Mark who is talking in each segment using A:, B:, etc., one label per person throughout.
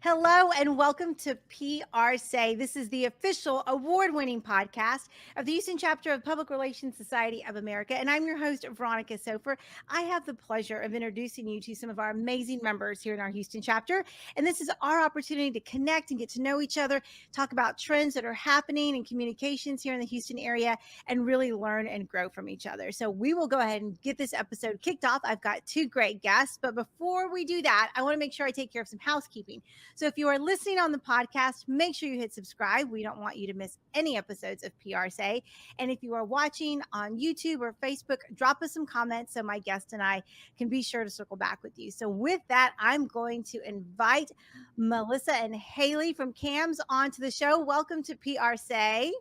A: Hello and welcome to PRSay. This is the official award-winning podcast of the Houston chapter of Public Relations Society of America. And I'm your host, Veronica Sofer. I have the pleasure of introducing you to some of our amazing members here in our Houston chapter. And this is our opportunity to connect and get to know each other, talk about trends that are happening in communications here in the Houston area, and really learn and grow from each other. So we will go ahead and get this episode kicked off. I've got two great guests, but before we do that, I want to make sure I take care of some housekeeping. So if you are listening on the podcast, make sure you hit subscribe. We don't want you to miss any episodes of PRSay. And if you are watching on YouTube or Facebook, drop us some comments so my guest and I can be sure to circle back with you. So with that, I'm going to invite Melissa and Hailey from CAMS onto the show. Welcome to PRSay.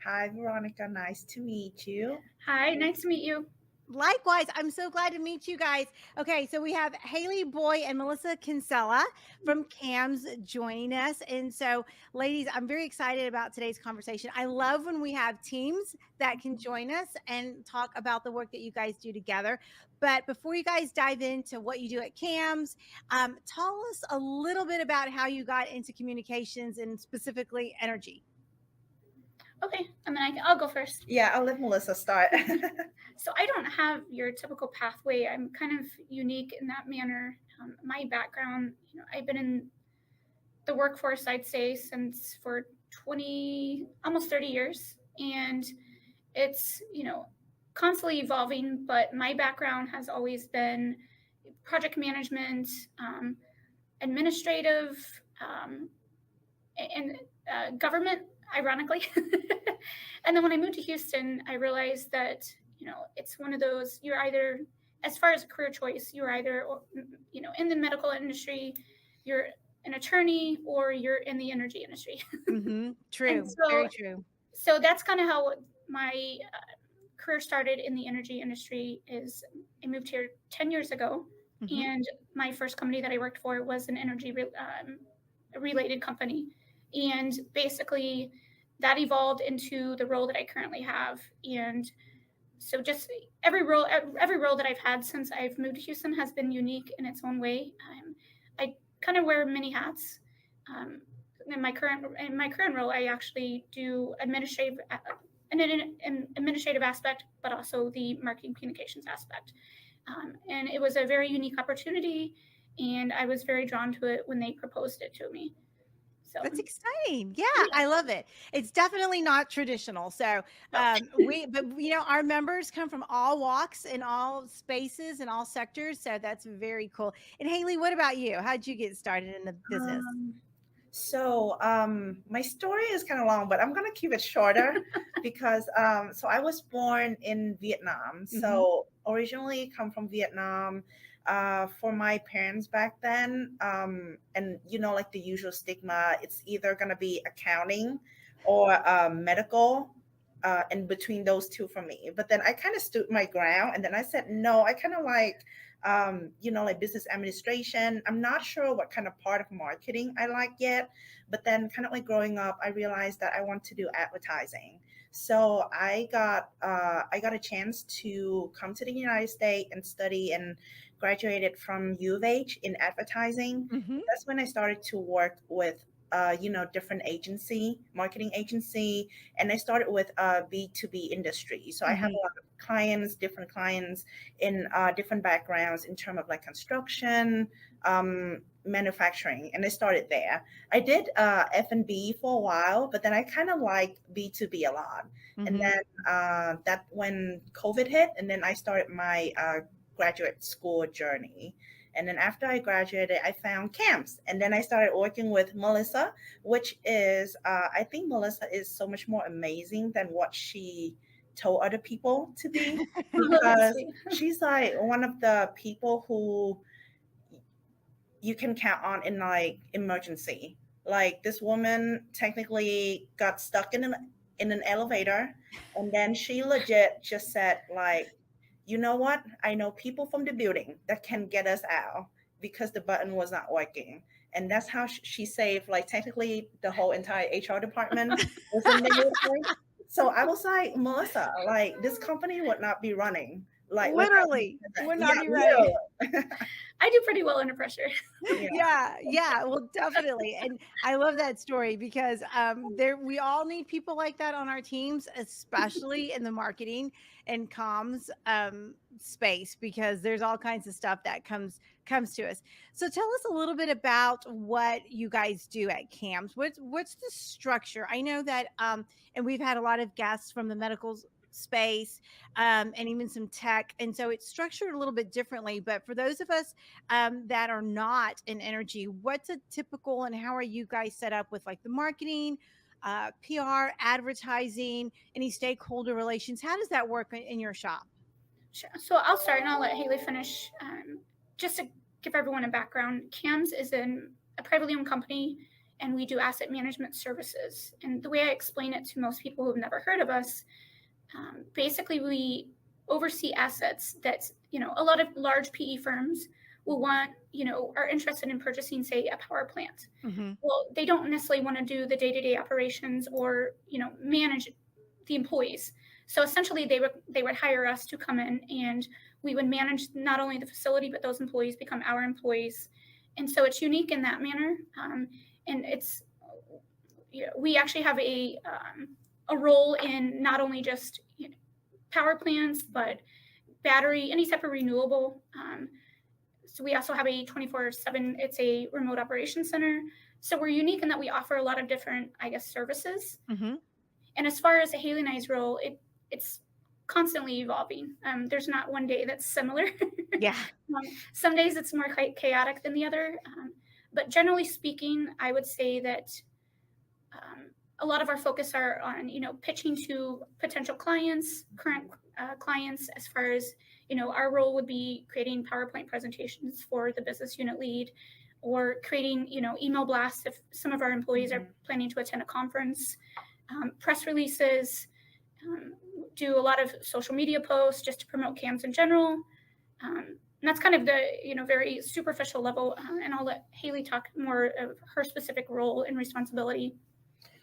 B: Hi, Veronica. Nice to meet you.
C: Hi, nice to meet you.
A: Likewise, I'm so glad to meet you guys. Okay, so we have Hailey Boy and Melissa Kinsella from CAMS joining us. And so, ladies, I'm very excited about today's conversation. I love when we have teams that can join us and talk about the work that you guys do together. But before you guys dive into what you do at CAMS, tell us a little bit about how you got into communications and specifically energy.
C: Okay, I'll go first.
B: Yeah, I'll let Melissa start.
C: So I don't have your typical pathway. I'm kind of unique in that manner. My background, I've been in the workforce, I'd say, since for 20, almost 30 years. And it's, constantly evolving, but my background has always been project management, administrative, and government, ironically. And then when I moved to Houston, I realized that, it's one of those, you're either, as far as a career choice, you're either, in the medical industry, you're an attorney, or you're in the energy industry.
A: Mm-hmm. True. Very true.
C: So that's kind of how my career started in the energy industry. Is I moved here 10 years ago. Mm-hmm. And my first company that I worked for was an energy related company. And basically that evolved into the role that I currently have. And so just every role that I've had since I've moved to Houston has been unique in its own way. I kind of wear many hats. In my current role, I actually do administrative aspect, but also the marketing communications aspect. And it was a very unique opportunity, and I was very drawn to it when they proposed it to me. So
A: that's exciting. Yeah, I love it. It's definitely not traditional. So but our members come from all walks and all spaces and all sectors. So that's very cool. And Hailey, what about you? How'd you get started in the business?
B: So my story is kind of long, but I'm going to keep it shorter because so I was born in Vietnam. Mm-hmm. So originally come from Vietnam. For my parents back then, and like the usual stigma, it's either going to be accounting or medical, and between those two for me. But then I kind of stood my ground, and then I said, no, I kind of like, like business administration. I'm not sure what kind of part of marketing I like yet, but then kind of like growing up, I realized that I want to do advertising. So I got a chance to come to the United States and study, and graduated from U of H in advertising. Mm-hmm. That's when I started to work with different marketing agency, and I started with B2B industry. So mm-hmm. I have a lot of different clients in different backgrounds in terms of like construction, manufacturing, and I started there. I did F&B for a while, but then I kind of liked B2B a lot. Mm-hmm. And then that when COVID hit, and then I started my graduate school journey. And then after I graduated, I found CAMS. And then I started working with Melissa, which is, I think Melissa is so much more amazing than what she told other people to be. Because she's like one of the people who you can count on in like emergency. Like this woman technically got stuck in an elevator. And then she legit just said like, you know what? I know people from the building that can get us out because the button was not working. And that's how she saved, like, technically the whole entire HR department was in the military. So I was like, Melissa, like, this company would not be running like without
A: Literally, would
B: yeah,
A: not be right.
B: literally.
C: I do pretty well under pressure.
B: Yeah.
A: Yeah, well, definitely, and I love that story because, there we all need people like that on our teams, especially in the marketing and comms, space, because there's all kinds of stuff that comes to us. So tell us a little bit about what you guys do at CAMS. What's the structure? I know that, and we've had a lot of guests from the medical space, and even some tech, and so it's structured a little bit differently. But for those of us that are not in energy, what's a typical and how are you guys set up with like the marketing, PR, advertising, any stakeholder relations? How does that work in your shop?
C: Sure. So I'll start and I'll let Hailey finish. Just to give everyone a background, CAMS is a privately owned company and we do asset management services. And the way I explain it to most people who have never heard of us, basically we oversee assets that, a lot of large PE firms will want, are interested in purchasing, say, a power plant.
A: Mm-hmm.
C: Well, they don't necessarily want to do the day-to-day operations or, manage the employees. So essentially they would hire us to come in and we would manage not only the facility, but those employees become our employees. And so it's unique in that manner. And it's, we actually have a role in not only just power plants, but battery, any type of renewable. So we also have a 24/7, it's a remote operations center. So we're unique in that we offer a lot of different, services.
A: Mm-hmm.
C: And as far as Hailey and I's role, it's constantly evolving. There's not one day that's similar.
A: Yeah.
C: Some days it's more chaotic than the other. But generally speaking, I would say that a lot of our focus are on, pitching to potential clients, current clients, as far as, our role would be creating PowerPoint presentations for the business unit lead or creating, email blasts if some of our employees are planning to attend a conference, press releases, do a lot of social media posts just to promote CAMS in general. And that's kind of the, very superficial level. And I'll let Hailey talk more of her specific role and responsibility.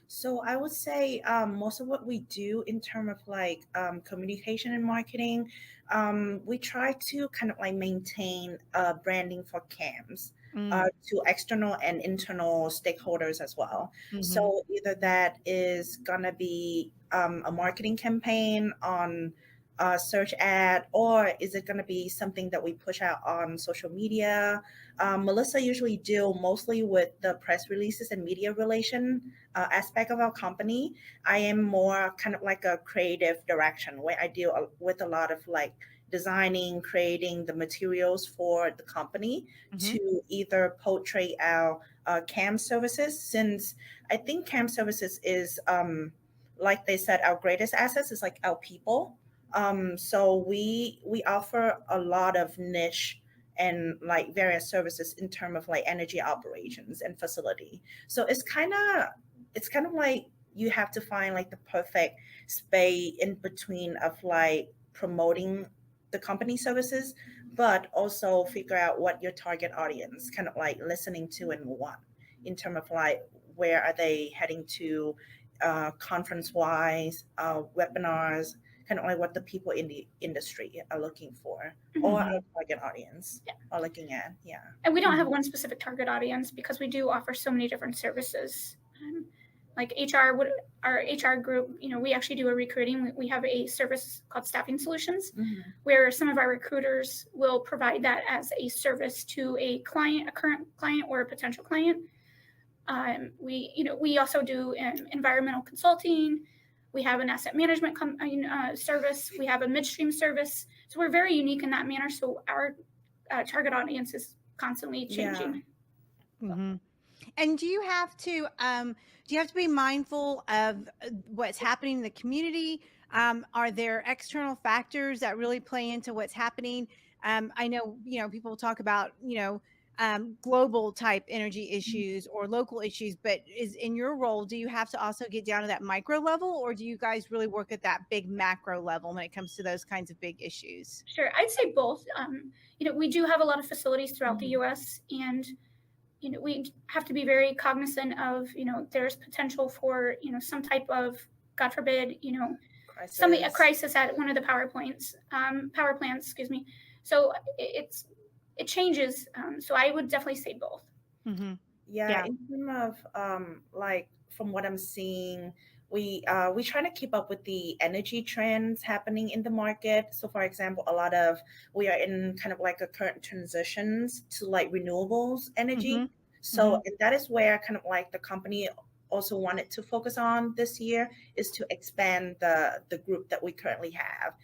B: So I would say most of what we do in terms of like communication and marketing, we try to kind of like maintain branding for CAMS to external and internal stakeholders as well.
A: Mm-hmm.
B: So either that is gonna be a marketing campaign on a search ad, or is it going to be something that we push out on social media? Melissa usually deal mostly with the press releases and media relation aspect of our company. I am more kind of like a creative direction where I deal with a lot of like designing, creating the materials for the company to either portray our CAM services, since I think CAM services is like they said, our greatest assets is like our people. So we offer a lot of niche and like various services in terms of like energy operations and facility. So it's kind of like you have to find like the perfect space in between of like promoting the company services, but also figure out what your target audience kind of like listening to and want in terms of like where are they heading to, conference wise, webinars, kind of like what the people in the industry are looking for or our target audience are looking at. Yeah.
C: And we don't have one specific target audience because we do offer so many different services. Like our HR group, we actually do a recruiting. We have a service called Staffing Solutions, where some of our recruiters will provide that as a service to a client, a current client or a potential client. We also do environmental consulting. We have an asset management service. We have a midstream service. So we're very unique in that manner. So our target audience is constantly changing.
A: Yeah. Mm-hmm. And do you have to be mindful of what's happening in the community? Are there external factors that really play into what's happening? I know, people talk about, global type energy issues or local issues, but is in your role, do you have to also get down to that micro level, or do you guys really work at that big macro level when it comes to those kinds of big issues?
C: Sure. I'd say both. We do have a lot of facilities throughout the U.S. and, we have to be very cognizant of, there's potential for, some type of, God forbid, a crisis at one of the power plants, excuse me. So it changes. So I would definitely say both.
A: Mm-hmm.
B: Yeah, in terms of like from what I'm seeing, we try to keep up with the energy trends happening in the market. So for example, we are in kind of like a current transitions to like renewables energy.
A: Mm-hmm.
B: So and that is where kind of like the company also wanted to focus on this year, is to expand the group that we currently have.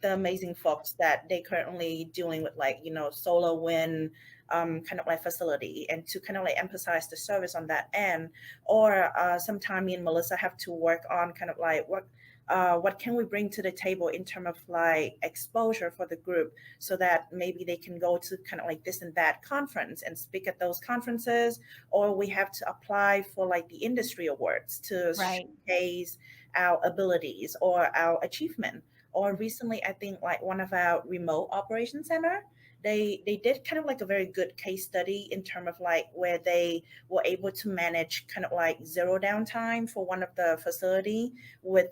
B: The amazing folks that they currently dealing with, like, solar, wind, kind of like facility, and to kind of like emphasize the service on that end. Or sometime me and Melissa have to work on kind of like what can we bring to the table in terms of like exposure for the group, so that maybe they can go to kind of like this and that conference and speak at those conferences, or we have to apply for like the industry awards to showcase our abilities or our achievement. Or recently, I think like one of our remote operation center, they did kind of like a very good case study in terms of like where they were able to manage kind of like zero downtime for one of the facility with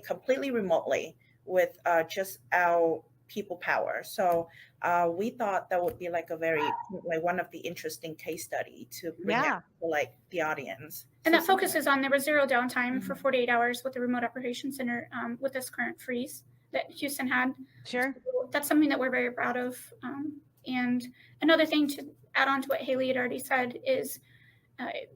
B: completely remotely, with just our people power. So we thought that would be like one of the interesting case study to bring out to like the audience.
C: And that focuses on, there was zero downtime for 48 hours with the remote operations center with this current freeze that Houston had.
A: Sure.
C: So that's something that we're very proud of. And another thing to add on to what Hailey had already said is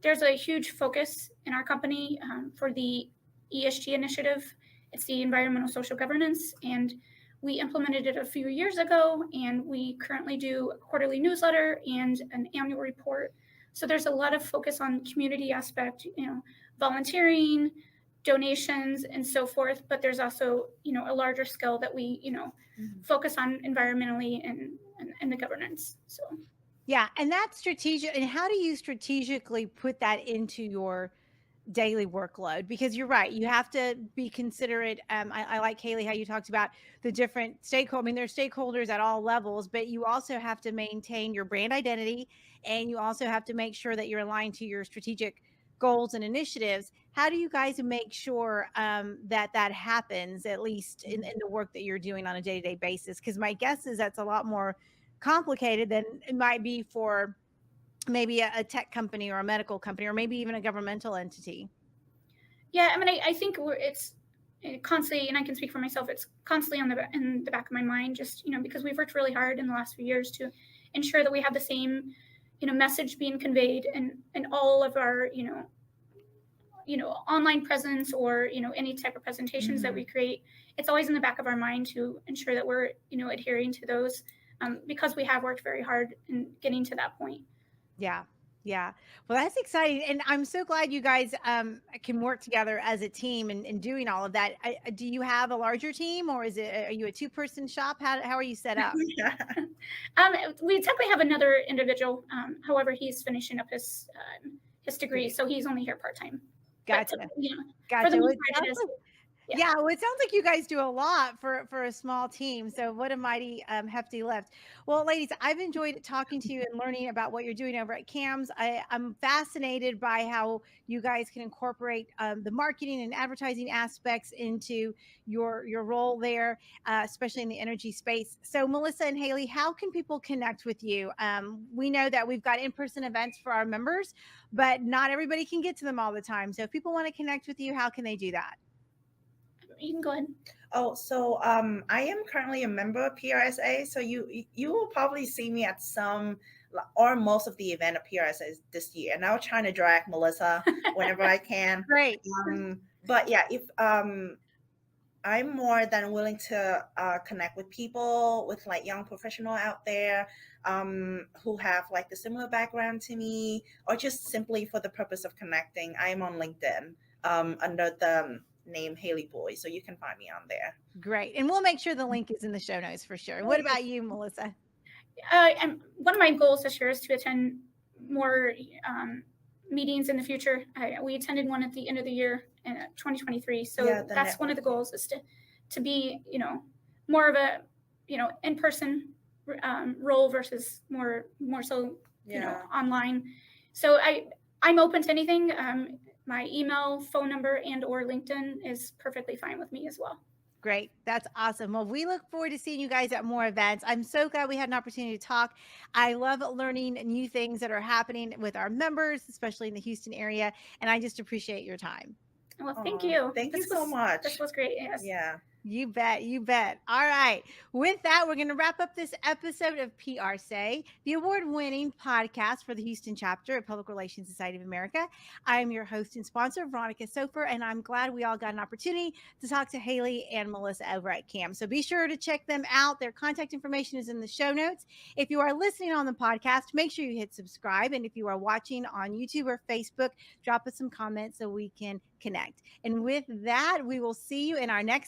C: there's a huge focus in our company for the ESG initiative. It's the environmental social governance, and we implemented it a few years ago, and we currently do a quarterly newsletter and an annual report. So there's a lot of focus on community aspect, volunteering, donations, and so forth. But there's also, a larger scale that we, focus on environmentally and the governance. So.
A: Yeah. And that's strategic. And how do you strategically put that into your daily workload? Because you're right, you have to be considerate. I like, Hailey, how you talked about the different stakeholders. I mean, there's stakeholders at all levels, but you also have to maintain your brand identity, and you also have to make sure that you're aligned to your strategic goals and initiatives. How do you guys make sure that happens, at least in the work that you're doing on a day-to-day basis? Because my guess is that's a lot more complicated than it might be for maybe a tech company or a medical company, or maybe even a governmental entity.
C: Yeah, I mean, I think it's constantly, and I can speak for myself, it's constantly in the back of my mind, just, because we've worked really hard in the last few years to ensure that we have the same, message being conveyed and all of our, online presence, or, any type of presentations that we create. It's always in the back of our mind to ensure that we're, adhering to those, because we have worked very hard in getting to that point.
A: Yeah. Yeah. Well, that's exciting. And I'm so glad you guys can work together as a team and doing all of that. Do you have a larger team, or are you a 2-person shop? How are you set up?
C: We technically have another individual. However, he's finishing up his degree, so he's only here part-time.
A: Gotcha.
C: For the most part,
A: Yeah, well, it sounds like you guys do a lot for a small team. So what a mighty hefty lift. Well, ladies, I've enjoyed talking to you and learning about what you're doing over at CAMS. I'm fascinated by how you guys can incorporate the marketing and advertising aspects into your role there, especially in the energy space. So Melissa and Hailey, how can people connect with you? We know that we've got in-person events for our members, but not everybody can get to them all the time. So if people want to connect with you, how can they do that?
C: You can go ahead.
B: Oh, so I am currently a member of PRSA, so you will probably see me at some or most of the event of PRSA this year. And I'm trying to drag Melissa whenever I can.
A: Great.
B: But yeah, if I'm more than willing to connect with people, with like young professional out there who have like the similar background to me, or just simply for the purpose of connecting. I'm on LinkedIn under the name Hailey Boy, so you can find me on there.
A: Great. And we'll make sure the link is in the show notes for sure. What about you, Melissa?
C: And one of my goals this year is to attend more meetings in the future. We attended one at the end of the year in 2023. So that's one of the goals, is to be, more of a, in-person role versus more so, online. So I'm open to anything. my email, phone number, and or LinkedIn is perfectly fine with me as well.
A: Great. That's awesome. Well, we look forward to seeing you guys at more events. I'm so glad we had an opportunity to talk. I love learning new things that are happening with our members, especially in the Houston area. And I just appreciate your time.
C: Well, thank you.
B: Thank you so much.
C: This was great. Yes.
B: Yeah.
A: You bet. You bet. All right. With that, we're going to wrap up this episode of PRSay, the award-winning podcast for the Houston chapter of Public Relations Society of America. I'm your host and sponsor, Veronica Sofer, and I'm glad we all got an opportunity to talk to Hailey and Melissa over at CAMS. So be sure to check them out. Their contact information is in the show notes. If you are listening on the podcast, make sure you hit subscribe. And if you are watching on YouTube or Facebook, drop us some comments so we can connect. And with that, we will see you in our next